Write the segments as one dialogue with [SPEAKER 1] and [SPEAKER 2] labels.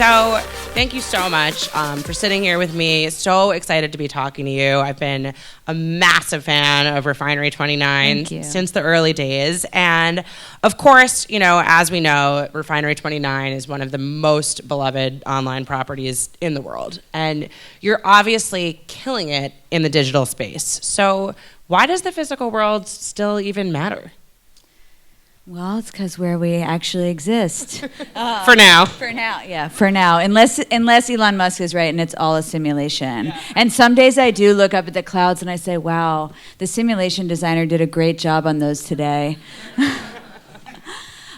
[SPEAKER 1] So thank you so much for sitting here with me. So excited to be talking to you. I've been a massive fan of Refinery 29 since the early days. And of course, you know, as we know, Refinery 29 is one of the most beloved online properties in the world. And you're obviously killing it in the digital space. So why does the physical world still even matter?
[SPEAKER 2] Well, it's because where we actually exist.
[SPEAKER 1] For now.
[SPEAKER 2] For now, yeah, for now. Unless Elon Musk is right and it's all a simulation. Yeah. And some days I do look up at the clouds and I say, wow, the simulation designer did a great job on those today.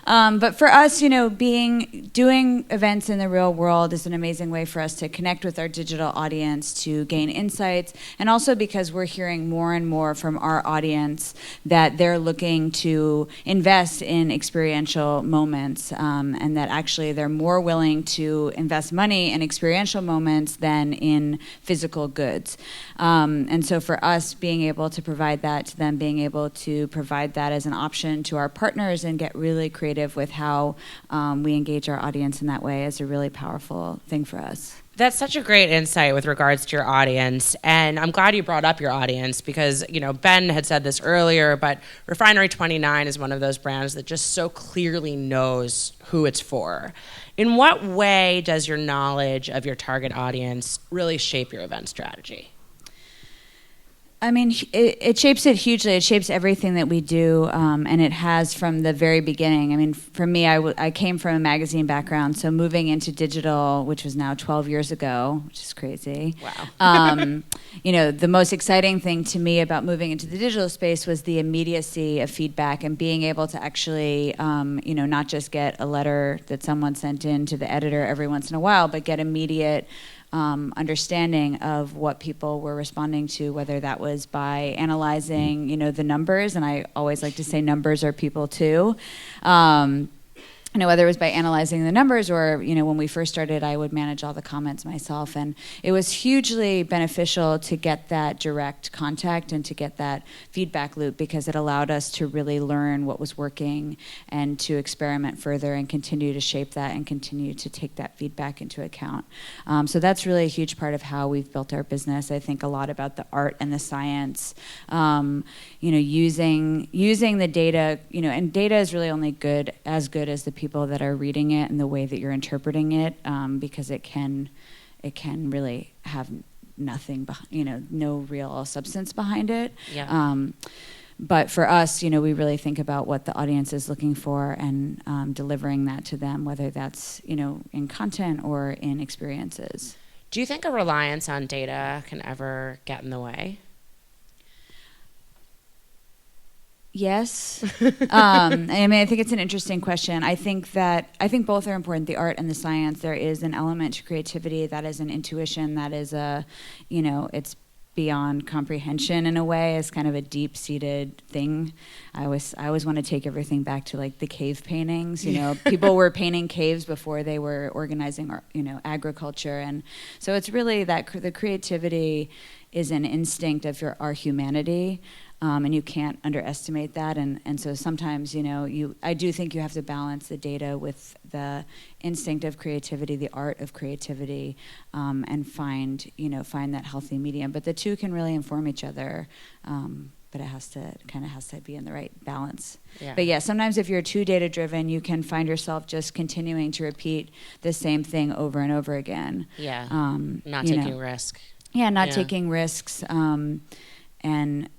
[SPEAKER 2] But for us, you know, doing events in the real world is an amazing way for us to connect with our digital audience, to gain insights, and also because we're hearing more and more from our audience that they're looking to invest in experiential moments, and that actually they're more willing to invest money in experiential moments than in physical goods. And so for us, being able to provide that to them, being able to provide that as an option to our partners and get really creative with how we engage our audience in that way is a really powerful thing for us.
[SPEAKER 1] That's such a great insight with regards to your audience, and I'm glad you brought up your audience because, you know, Ben had said this earlier, but Refinery 29 is one of those brands that just so clearly knows who it's for. In what way does your knowledge of your target audience really shape your event strategy?
[SPEAKER 2] I mean, it shapes it hugely. It shapes everything that we do, and it has from the very beginning. I mean, for me, I came from a magazine background, so moving into digital, which was now 12 years ago, which is crazy.
[SPEAKER 1] Wow.
[SPEAKER 2] You know, the most exciting thing to me about moving into the digital space was the immediacy of feedback and being able to actually, you know, not just get a letter that someone sent in to the editor every once in a while, but get immediate understanding of what people were responding to, whether that was by analyzing, you know, the numbers, and I always like to say numbers are people too. You know, whether it was by analyzing the numbers or, you know, when we first started, I would manage all the comments myself. And it was hugely beneficial to get that direct contact and to get that feedback loop because it allowed us to really learn what was working and to experiment further and continue to shape that and continue to take that feedback into account. So that's really a huge part of how we've built our business. I think a lot about the art and the science, you know, using the data, you know, and data is really only as good as the people that are reading it and the way that you're interpreting it, because it can really have nothing, you know, no real substance behind it.
[SPEAKER 1] Yeah.
[SPEAKER 2] But for us, you know, we really think about what the audience is looking for and delivering that to them, whether that's, you know, in content or in experiences.
[SPEAKER 1] Do you think a reliance on data can ever get in the way?
[SPEAKER 2] Yes. I mean, I think it's an interesting question. I think both are important, the art and the science. There is an element to creativity that is an intuition, that is a, you know, it's beyond comprehension in a way. It's kind of a deep-seated thing. I always want to take everything back to like the cave paintings. You know, people were painting caves before they were organizing, you know, agriculture, and so it's really that the creativity is an instinct of our humanity. And you can't underestimate that. And so sometimes, you know, I do think you have to balance the data with the instinct of creativity, the art of creativity, and find that healthy medium. But the two can really inform each other. But it has to be in the right balance.
[SPEAKER 1] Yeah.
[SPEAKER 2] But yeah, sometimes if you're too data driven, you can find yourself just continuing to repeat the same thing over and over again.
[SPEAKER 1] Yeah. Not taking risk.
[SPEAKER 2] Yeah, not taking risks. And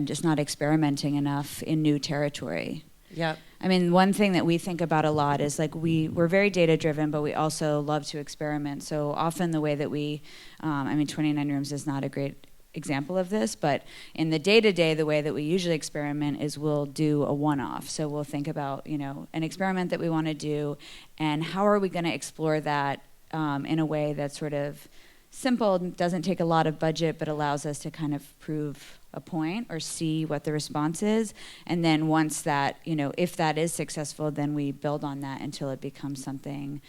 [SPEAKER 2] just not experimenting enough in new territory.
[SPEAKER 1] Yep.
[SPEAKER 2] I mean, one thing that we think about a lot is like we're very data driven, but we also love to experiment. So often the way that 29 Rooms is not a great example of this, but in the day-to-day, the way that we usually experiment is we'll do a one-off. So we'll think about, you know, an experiment that we want to do, and how are we going to explore that in a way that's sort of simple, doesn't take a lot of budget, but allows us to kind of prove a point or see what the response is. And then once that, if that is successful, then we build on that until it becomes something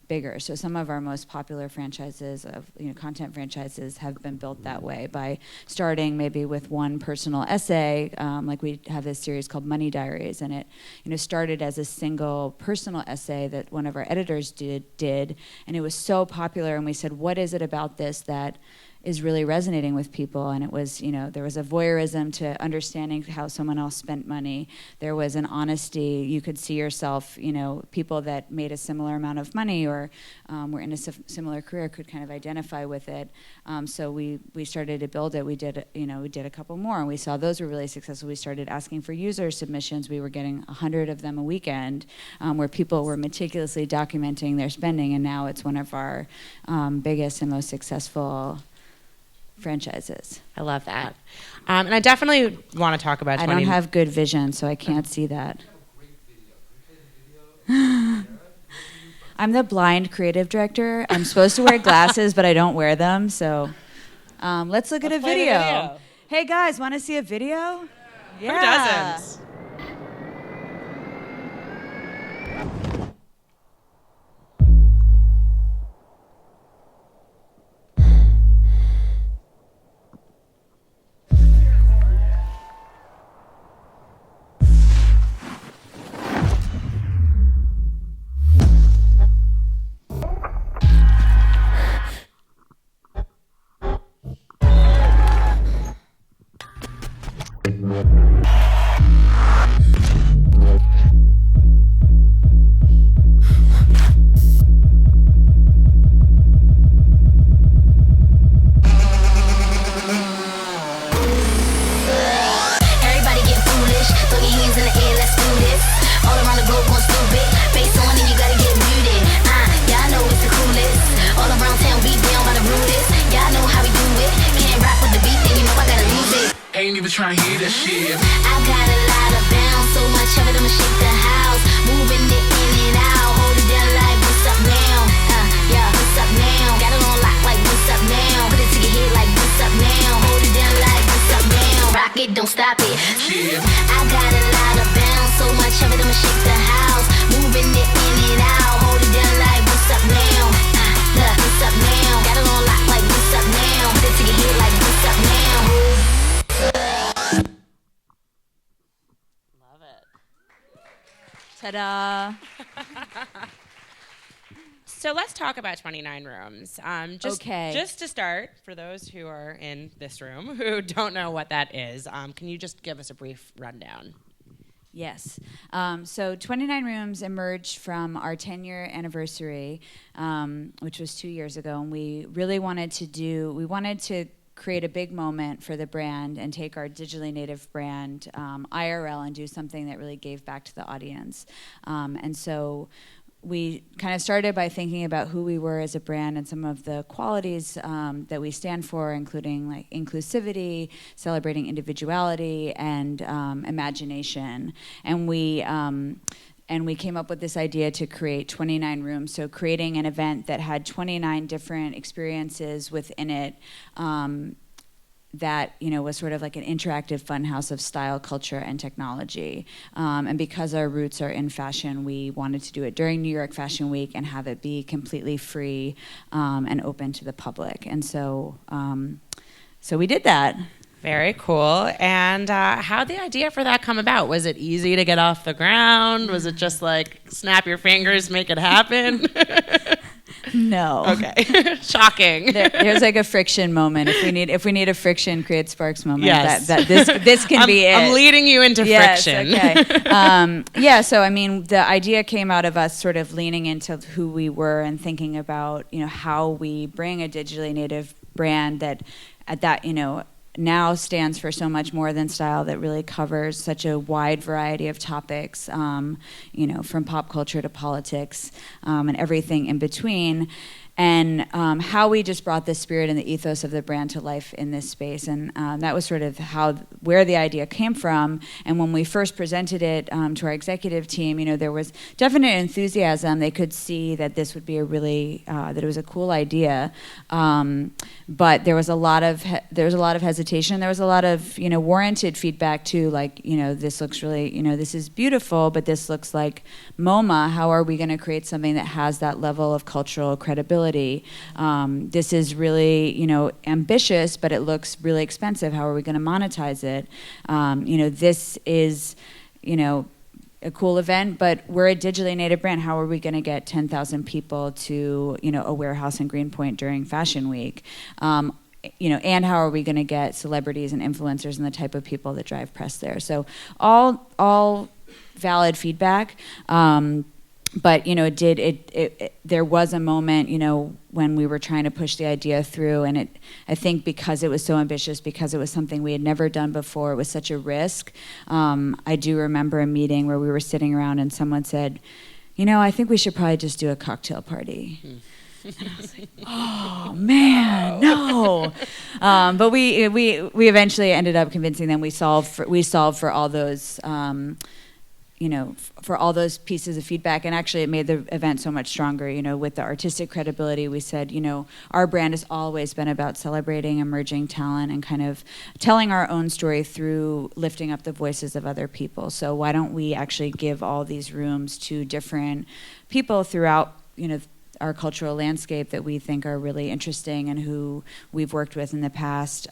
[SPEAKER 2] bigger. So some of our most popular franchises of content franchises have been built that way, by starting maybe with one personal essay, like we have this series called Money Diaries, and it started as a single personal essay that one of our editors did, and it was so popular, and we said, what is it about this that is really resonating with people? And it was, there was a voyeurism to understanding how someone else spent money. There was an honesty. You could see yourself, people that made a similar amount of money or were in a similar career could kind of identify with it. So we started to build it. We did a couple more, and we saw those were really successful. We started asking for user submissions. We were getting 100 of them a weekend, where people were meticulously documenting their spending, and now it's one of our biggest and most successful franchises.
[SPEAKER 1] I love that. And I definitely want to talk about
[SPEAKER 2] I don't have good vision, so I can't see that. I'm the blind creative director. I'm supposed to wear glasses, but I don't wear them, so let's look at a video. Hey guys, want to see a video? Yeah.
[SPEAKER 1] Who doesn't?
[SPEAKER 3] Trying to hear that shit. I got a lot of bounce, so much of it I'ma shake the house, moving it in and out, hold it down like what's up now? Yeah, what's up now? Got it on lock like what's up now? Put it to your head like what's up now? Hold it down like what's up now? Rock it, don't stop it. Yeah. I got a lot of bounce, so much of it I'ma shake the house, moving it in and out, hold it down like what's up now? What's up now? Got it on lock like what's up now? Put it to your head like what's up now?
[SPEAKER 2] Ta-da.
[SPEAKER 1] So let's talk about 29 Rooms. Just to start, for those who are in this room who don't know what that is, can you just give us a brief rundown?
[SPEAKER 2] Yes. So 29 Rooms emerged from our 10-year anniversary, which was 2 years ago, and we really wanted to create a big moment for the brand and take our digitally native brand IRL and do something that really gave back to the audience. And so we kind of started by thinking about who we were as a brand and some of the qualities that we stand for, including like inclusivity, celebrating individuality, and imagination. And we came up with this idea to create 29 Rooms, so creating an event that had 29 different experiences within it, that was sort of like an interactive funhouse of style, culture, and technology. And because our roots are in fashion, we wanted to do it during New York Fashion Week and have it be completely free and open to the public. And so we did that.
[SPEAKER 1] Very cool. And how'd the idea for that come about? Was it easy to get off the ground? Was it just like snap your fingers, make it happen?
[SPEAKER 2] No.
[SPEAKER 1] Okay. Shocking.
[SPEAKER 2] There's like a friction moment. If we need a friction, create sparks moment.
[SPEAKER 1] Yes.
[SPEAKER 2] This can be it.
[SPEAKER 1] I'm leading you into friction.
[SPEAKER 2] Okay. So I mean, the idea came out of us sort of leaning into who we were and thinking about how we bring a digitally native brand that now stands for so much more than style, that really covers such a wide variety of topics, from pop culture to politics, and everything in between. and how we just brought the spirit and the ethos of the brand to life in this space. And that was sort of where the idea came from. And when we first presented it to our executive team, there was definite enthusiasm. They could see that this would be that it was a cool idea. But there was a lot of hesitation. There was a lot of warranted feedback too, like this looks really this is beautiful, but this looks like MoMA. How are we going to create something that has that level of cultural credibility? This is really ambitious, but it looks really expensive. How are we going to monetize it? This is a cool event, but we're a digitally native brand. How are we going to get 10,000 people to a warehouse in Greenpoint during Fashion Week? And how are we going to get celebrities and influencers and the type of people that drive press there? So all valid feedback. But there was a moment when we were trying to push the idea through, and I think because it was so ambitious, because it was something we had never done before, it was such a risk. I do remember a meeting where we were sitting around and someone said, I think we should probably just do a cocktail party. And I was like, oh man, no. But we eventually ended up convincing them. We solved for all those. For all those pieces of feedback, and actually it made the event so much stronger. With the artistic credibility, we said, our brand has always been about celebrating emerging talent and kind of telling our own story through lifting up the voices of other people. So why don't we actually give all these rooms to different people throughout, our cultural landscape that we think are really interesting and who we've worked with in the past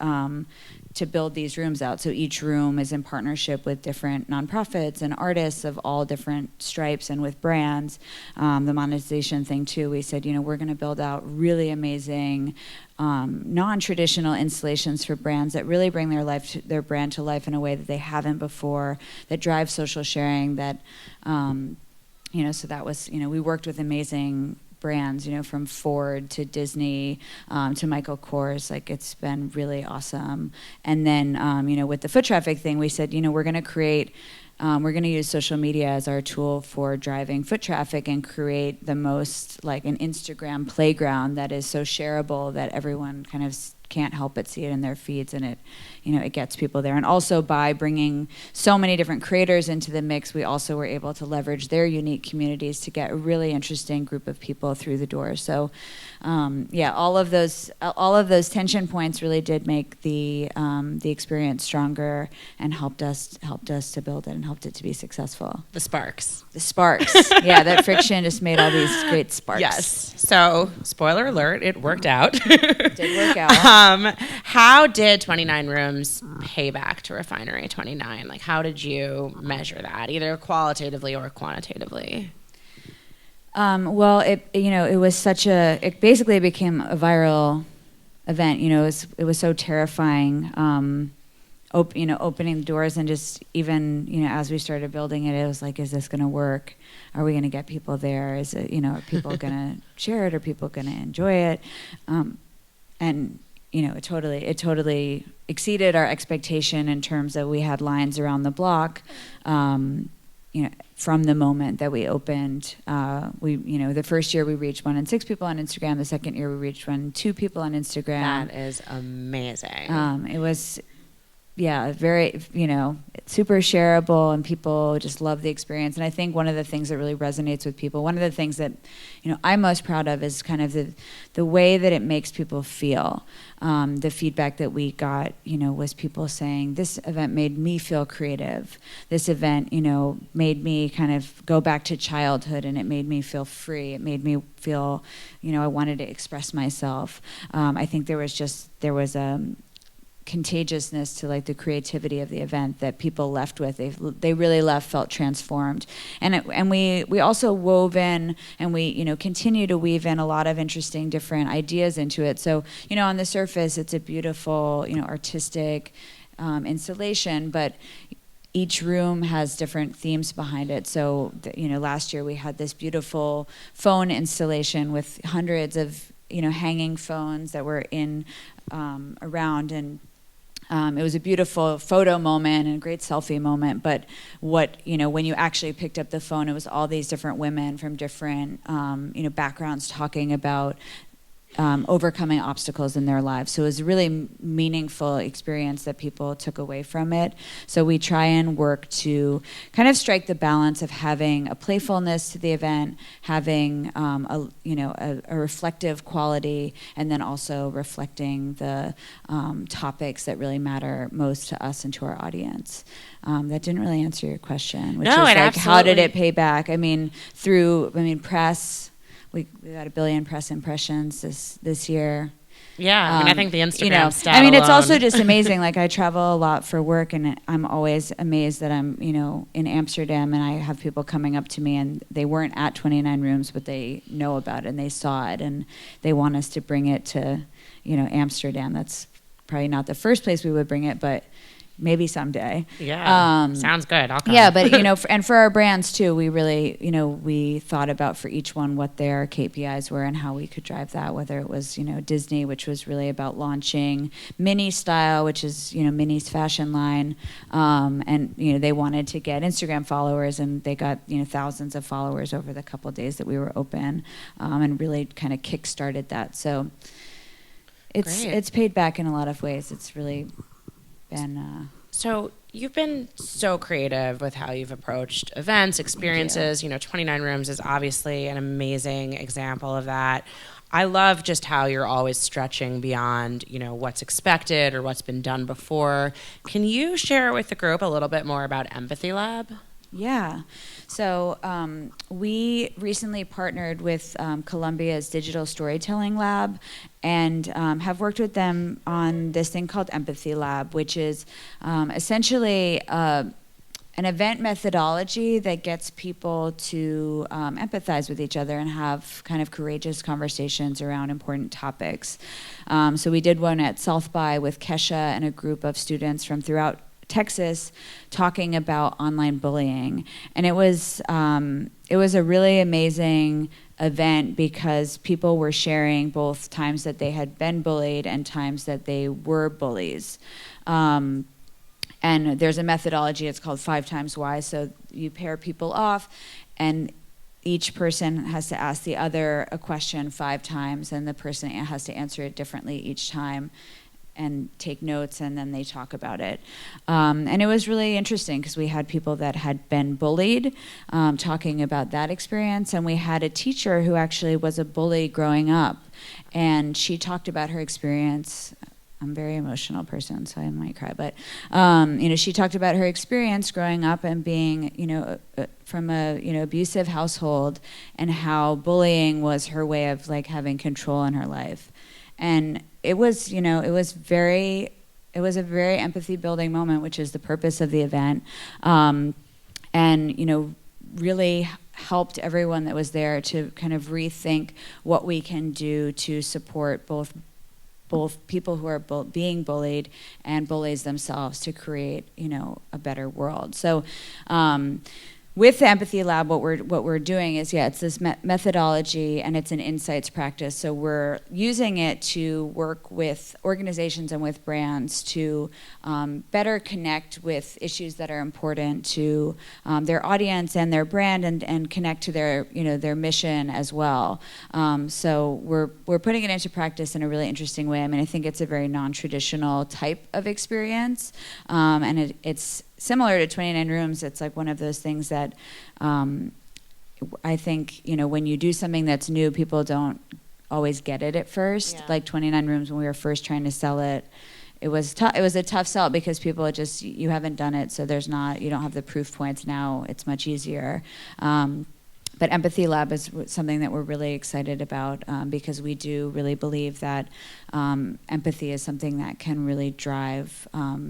[SPEAKER 2] to build these rooms out. So each room is in partnership with different nonprofits and artists of all different stripes and with brands. The monetization thing too, we said, we're going to build out really amazing non-traditional installations for brands that really bring their brand to life in a way that they haven't before, that drive social sharing, that, so that was, we worked with amazing brands, from Ford to Disney to Michael Kors. Like, it's been really awesome. And then, with the foot traffic thing, we said, we're going to use social media as our tool for driving foot traffic and create the most, like, an Instagram playground that is so shareable that everyone kind of can't help but see it in their feeds, and it gets people there. And also by bringing so many different creators into the mix, we also were able to leverage their unique communities to get a really interesting group of people through the door. So all of those tension points really did make the experience stronger and helped us to build it and helped it to be successful.
[SPEAKER 1] The sparks.
[SPEAKER 2] Yeah, that friction just made all these great sparks.
[SPEAKER 1] Yes. So, spoiler alert, it worked out.
[SPEAKER 2] It did work out.
[SPEAKER 1] How did 29 Rooms pay back to Refinery 29? Like, how did you measure that, either qualitatively or quantitatively?
[SPEAKER 2] Well, it basically became a viral event. It was so terrifying. Opening the doors and just even, as we started building it, it was like, is this going to work? Are we going to get people there? Is it, are people going to share it? Are people going to enjoy it? And it totally exceeded our expectation in terms of we had lines around the block. From the moment that we opened, the first year we reached 1 in 6 people on Instagram. The second year we reached 1 in 2 people on Instagram.
[SPEAKER 1] That is amazing.
[SPEAKER 2] It was, very, super shareable, and people just love the experience. And I think one of the things that really resonates with people, one of the things that, I'm most proud of is kind of the way that it makes people feel. The feedback that we got, was people saying, this event made me feel creative. This event, made me kind of go back to childhood, and it made me feel free. It made me feel, I wanted to express myself. I think there was contagiousness to, like, the creativity of the event that people left with. They really felt transformed, and we also wove in, and we continue to weave in a lot of interesting different ideas into it. So on the surface it's a beautiful artistic installation, but each room has different themes behind it. So last year we had this beautiful phone installation with hundreds of hanging phones that were in around, and it was a beautiful photo moment and a great selfie moment. But when you actually picked up the phone, it was all these different women from different backgrounds talking about overcoming obstacles in their lives. So it was a really meaningful experience that people took away from it. So we try and work to kind of strike the balance of having a playfulness to the event, having a reflective quality, and then also reflecting the topics that really matter most to us and to our audience. That didn't really answer your question, which is like, absolutely. How did it pay back? I mean, press. We got 1 billion press impressions this year.
[SPEAKER 1] Yeah, I think the Instagram stat
[SPEAKER 2] it's
[SPEAKER 1] alone.
[SPEAKER 2] also just amazing. Like, I travel a lot for work, and I'm always amazed that I'm, in Amsterdam, and I have people coming up to me, and they weren't at 29 Rooms, but they know about it, and they saw it, and they want us to bring it to, Amsterdam. That's probably not the first place we would bring it, but maybe someday.
[SPEAKER 1] Yeah, sounds good. I'll come.
[SPEAKER 2] Yeah, but and for our brands too, we really, we thought about for each one what their KPIs were and how we could drive that. Whether it was, Disney, which was really about launching Minnie Style, which is Minnie's fashion line, and they wanted to get Instagram followers, and they got thousands of followers over the couple of days that we were open, and really kind of kick-started that. So it's paid back in a lot of ways. It's really been
[SPEAKER 1] So you've been so creative with how you've approached events, experiences. 29 Rooms is obviously an amazing example of that. I love just how you're always stretching beyond, what's expected or what's been done before. Can you share with the group a little bit more about Empathy Lab?
[SPEAKER 2] Yeah. So we recently partnered with Columbia's Digital Storytelling Lab, and have worked with them on this thing called Empathy Lab, which is essentially an event methodology that gets people to empathize with each other and have kind of courageous conversations around important topics. So we did one at South by with Kesha and a group of students from throughout Texas talking about online bullying, and it was a really amazing event because people were sharing both times that they had been bullied and times that they were bullies. And there's a methodology, it's called 5 times why. So you pair people off, and each person has to ask the other a question 5 times, and the person has to answer it differently each time and take notes, and then they talk about it. And it was really interesting because we had people that had been bullied talking about that experience, and we had a teacher who actually was a bully growing up, and she talked about her experience. I'm a very emotional person, so I might cry, but she talked about her experience growing up and being, from a abusive household, and how bullying was her way of like having control in her life. And it was a very empathy building moment, which is the purpose of the event, and really helped everyone that was there to kind of rethink what we can do to support both people who are being bullied and bullies themselves to create a better world. So with the Empathy Lab, what we're doing is, it's this methodology, and it's an insights practice. So we're using it to work with organizations and with brands to better connect with issues that are important to their audience and their brand, and connect to their mission as well. So we're putting it into practice in a really interesting way. I mean, I think it's a very non-traditional type of experience, and it's similar to 29 Rooms. It's like one of those things that I think, when you do something that's new, people don't always get it at first. Yeah. Like 29 Rooms, when we were first trying to sell it, it was a tough sell because people you haven't done it, so you don't have the proof points. Now it's much easier. But Empathy Lab is something that we're really excited about because we do really believe that empathy is something that can really drive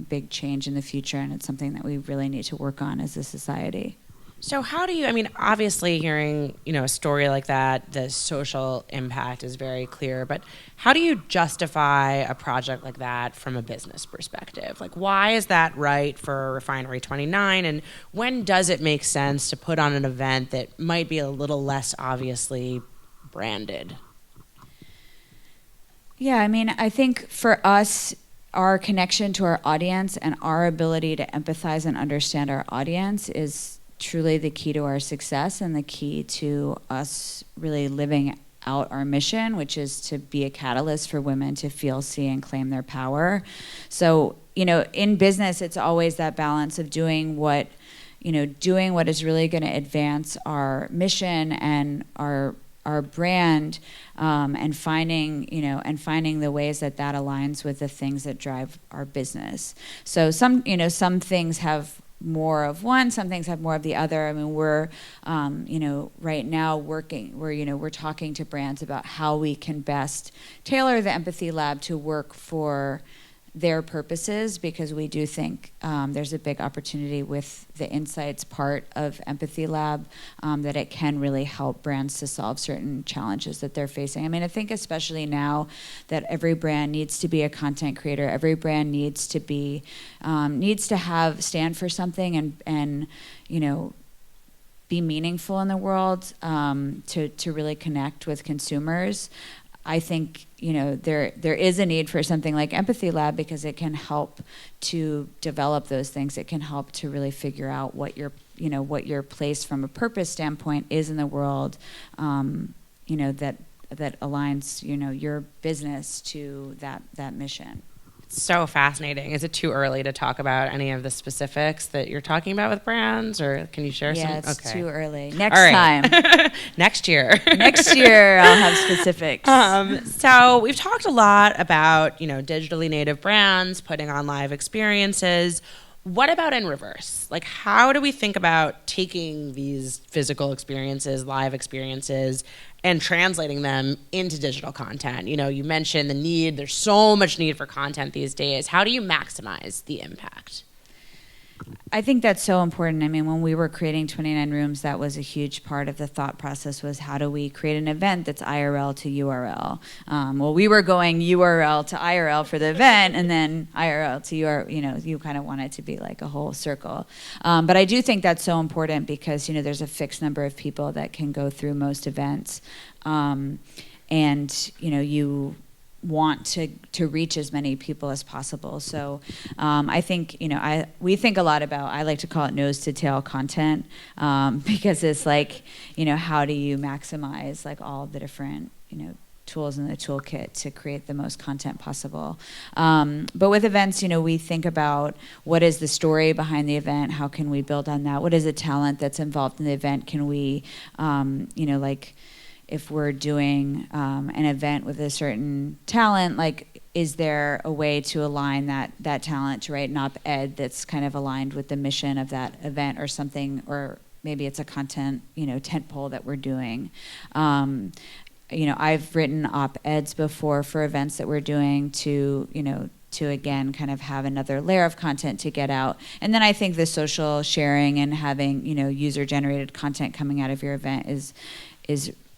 [SPEAKER 2] big change in the future, and it's something that we really need to work on as a society.
[SPEAKER 1] So how do you, obviously hearing, a story like that, the social impact is very clear, but how do you justify a project like that from a business perspective? Like, why is that right for Refinery 29, and when does it make sense to put on an event that might be a little less obviously branded?
[SPEAKER 2] Yeah, I think for us, our connection to our audience and our ability to empathize and understand our audience is truly the key to our success and the key to us really living out our mission, which is to be a catalyst for women to feel, see, and claim their power. So, in business, it's always that balance of doing what is really going to advance our mission and our brand, and finding the ways that aligns with the things that drive our business. So some things have more of one, some things have more of the other. I mean, we're right now we're talking to brands about how we can best tailor the Empathy Lab to work for their purposes, because we do think there's a big opportunity with the insights part of Empathy Lab, that it can really help brands to solve certain challenges that they're facing. I mean, I think especially now that every brand needs to be a content creator, every brand needs to stand for something and be meaningful in the world, to really connect with consumers. I think there is a need for something like Empathy Lab, because it can help to develop those things. It can help to really figure out what your place from a purpose standpoint is in the world, that aligns your business to that mission.
[SPEAKER 1] So fascinating. Is it too early to talk about any of the specifics that you're talking about with brands, or can you share some?
[SPEAKER 2] Yeah, it's too early. Next time.
[SPEAKER 1] Next year.
[SPEAKER 2] Next year I'll have specifics.
[SPEAKER 1] So we've talked a lot about, digitally native brands putting on live experiences. What about in reverse? Like, how do we think about taking these physical experiences, live experiences, and translating them into digital content? You mentioned the need. There's so much need for content these days. How do you maximize the impact?
[SPEAKER 2] I think that's so important. I mean, when we were creating 29 Rooms, that was a huge part of the thought process, was how do we create an event that's IRL to URL? Well, we were going URL to IRL for the event, and then IRL to URL, you kind of want it to be like a whole circle. But I do think that's so important, because, there's a fixed number of people that can go through most events. And, you want to reach as many people as possible. So I think, we think a lot about, I like to call it nose to tail content, because it's like, how do you maximize like all the different, tools in the toolkit to create the most content possible. But with events, we think about what is the story behind the event, how can we build on that, what is the talent that's involved in the event, can we, if we're doing an event with a certain talent, like, is there a way to align that talent to write an op-ed that's kind of aligned with the mission of that event or something, or maybe it's a content, tentpole that we're doing. I've written op-eds before for events that we're doing to again kind of have another layer of content to get out. And then I think the social sharing and having, user-generated content coming out of your event is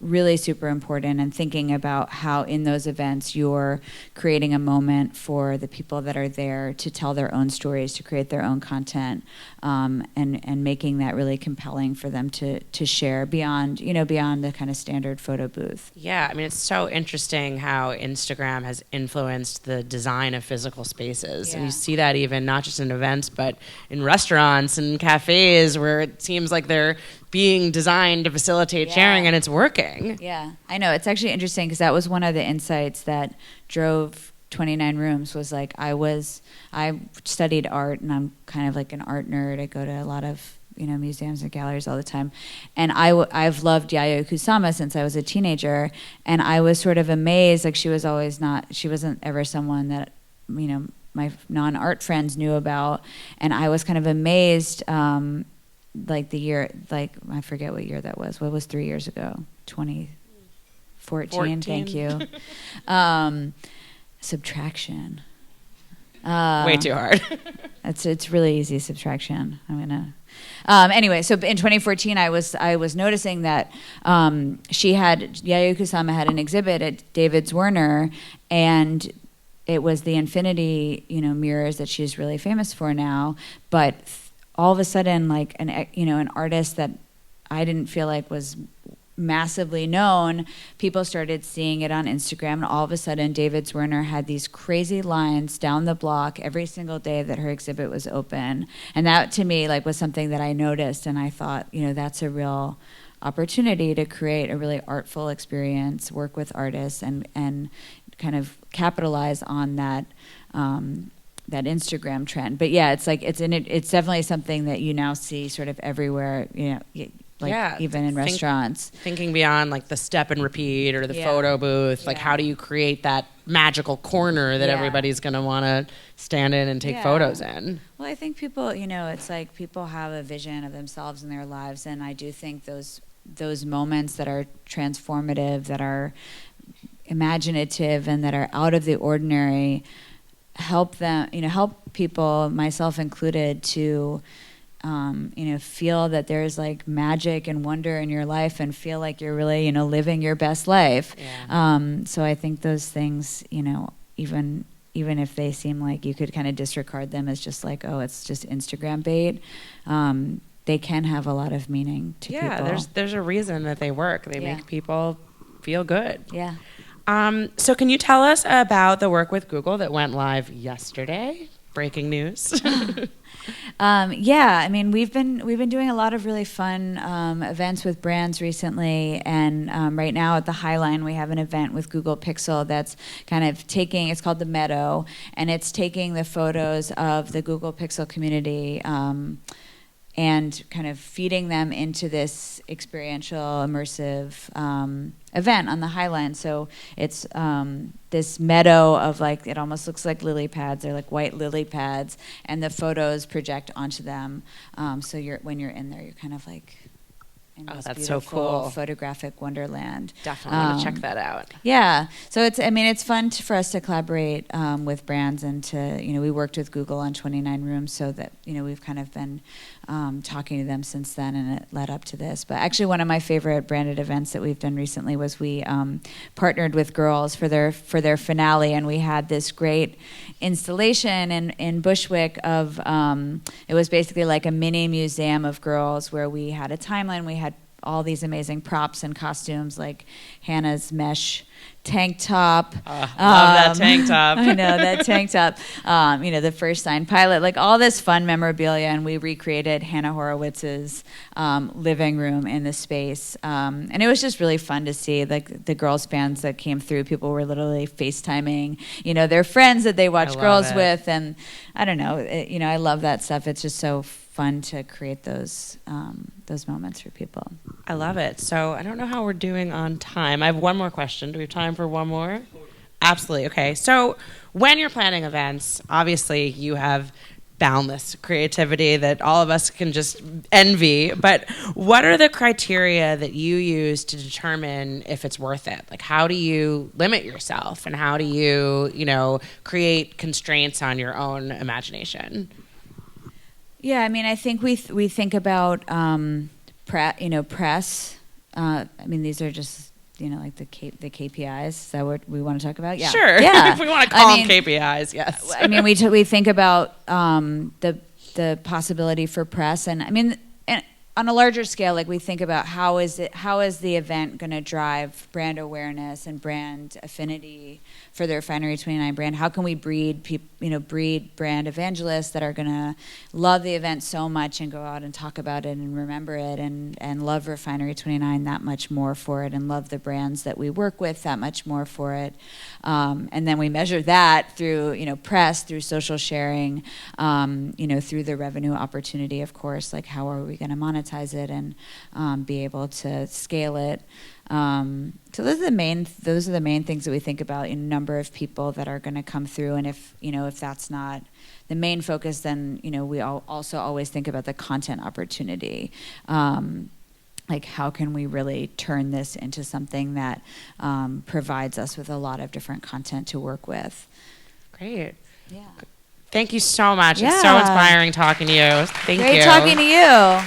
[SPEAKER 2] really super important, and thinking about how in those events you're creating a moment for the people that are there to tell their own stories, to create their own content, and making that really compelling for them to share beyond the kind of standard photo booth.
[SPEAKER 1] Yeah, I mean, it's so interesting how Instagram has influenced the design of physical spaces. Yeah. And you see that even not just in events, but in restaurants and cafes, where it seems like they're being designed to facilitate sharing, and it's working.
[SPEAKER 2] Yeah, I know. It's actually interesting, because that was one of the insights that drove 29 Rooms, was like, I studied art, and I'm kind of like an art nerd. I go to a lot of museums and galleries all the time, and I've loved Yayoi Kusama since I was a teenager, and I was sort of amazed. Like, she wasn't ever someone that my non-art friends knew about, and I was kind of amazed. Like the year, like I forget what year that was. What was 3 years ago? 2014. Thank you. Subtraction.
[SPEAKER 1] Way too hard.
[SPEAKER 2] It's really easy subtraction. I'm gonna. Anyway, so in 2014, I was noticing that Yayoi Kusama had an exhibit at David Zwirner, and it was the infinity mirrors that she's really famous for now, but all of a sudden, like an artist that I didn't feel like was massively known, people started seeing it on Instagram, and all of a sudden David Zwirner had these crazy lines down the block every single day that her exhibit was open. And that to me was something that I noticed, and I thought, that's a real opportunity to create a really artful experience, work with artists, and kind of capitalize on that that Instagram trend. But yeah, it's like it's definitely something that you now see sort of everywhere. Even in restaurants.
[SPEAKER 1] Thinking beyond like the step and repeat or the photo booth, like how do you create that magical corner that everybody's going to want to stand in and take photos in?
[SPEAKER 2] Well, I think people, it's like people have a vision of themselves in their lives, and I do think those moments that are transformative, that are imaginative, and that are out of the ordinary help people, myself included, to feel that there's like magic and wonder in your life, and feel like you're really, living your best life. Yeah. So I think those things, even if they seem like you could kind of disregard them as just like, oh, it's just Instagram bait, they can have a lot of meaning to people.
[SPEAKER 1] Yeah, there's a reason that they work. They make people feel good.
[SPEAKER 2] Yeah.
[SPEAKER 1] So can you tell us about the work with Google that went live yesterday? Breaking news.
[SPEAKER 2] I mean, we've been doing a lot of really fun events with brands recently, and right now at the Highline we have an event with Google Pixel that's kind of it's called the Meadow, and it's taking the photos of the Google Pixel community and kind of feeding them into this experiential, immersive event on the Highline. So it's this meadow of like, it almost looks like lily pads. They're like white lily pads, and the photos project onto them. So when you're in there, you're kind of like in this
[SPEAKER 1] that's
[SPEAKER 2] beautiful
[SPEAKER 1] so cool.
[SPEAKER 2] photographic wonderland.
[SPEAKER 1] Definitely want to check that out.
[SPEAKER 2] Yeah, so it's fun for us to collaborate with brands, and to we worked with Google on 29 Rooms, so that we've kind of been talking to them since then, and it led up to this. But actually, one of my favorite branded events that we've done recently was we partnered with Girls for their finale, and we had this great installation in Bushwick of it was basically like a mini museum of girls, where we had a timeline. We had all these amazing props and costumes, like Hannah's mesh tank top.
[SPEAKER 1] Love that tank top.
[SPEAKER 2] I know, that tank top. The first signed pilot, like all this fun memorabilia, and we recreated Hannah Horowitz's living room in the space. And it was just really fun to see, like the girls fans that came through. People were literally FaceTiming, their friends that they watch Girls with, and I don't know, I love that stuff. It's just so fun to create those moments for people.
[SPEAKER 1] I love it. So I don't know how we're doing on time. I have one more question. Do we have time for one more? Absolutely. Okay. So when you're planning events, obviously you have boundless creativity that all of us can just envy. But what are the criteria that you use to determine if it's worth it? Like, how do you limit yourself, and how do you, create constraints on your own imagination?
[SPEAKER 2] Yeah, I mean, I think we think about press. I mean, these are just like the KPIs. Is that what we want to talk about? Yeah,
[SPEAKER 1] sure.
[SPEAKER 2] Yeah,
[SPEAKER 1] if we want to call them KPIs, yes.
[SPEAKER 2] I mean, we think about the possibility for press, and I mean, and on a larger scale, like we think about how is the event going to drive brand awareness and brand affinity for the Refinery29 brand? How can we breed brand evangelists that are going to love the event so much and go out and talk about it and remember it, and love Refinery29 that much more for it, and love the brands that we work with that much more for it. And then we measure that through press, through social sharing, through the revenue opportunity, of course. Like, how are we going to monetize it and be able to scale it? So those are the main things that we think about, number of people that are going to come through, and if that's not the main focus, then we also always think about the content opportunity. Like, how can we really turn this into something that provides us with a lot of different content to work with?
[SPEAKER 1] Great.
[SPEAKER 2] Yeah.
[SPEAKER 1] Thank you so much. Yeah. It's so inspiring talking to you. Thank you.
[SPEAKER 2] Great talking to you.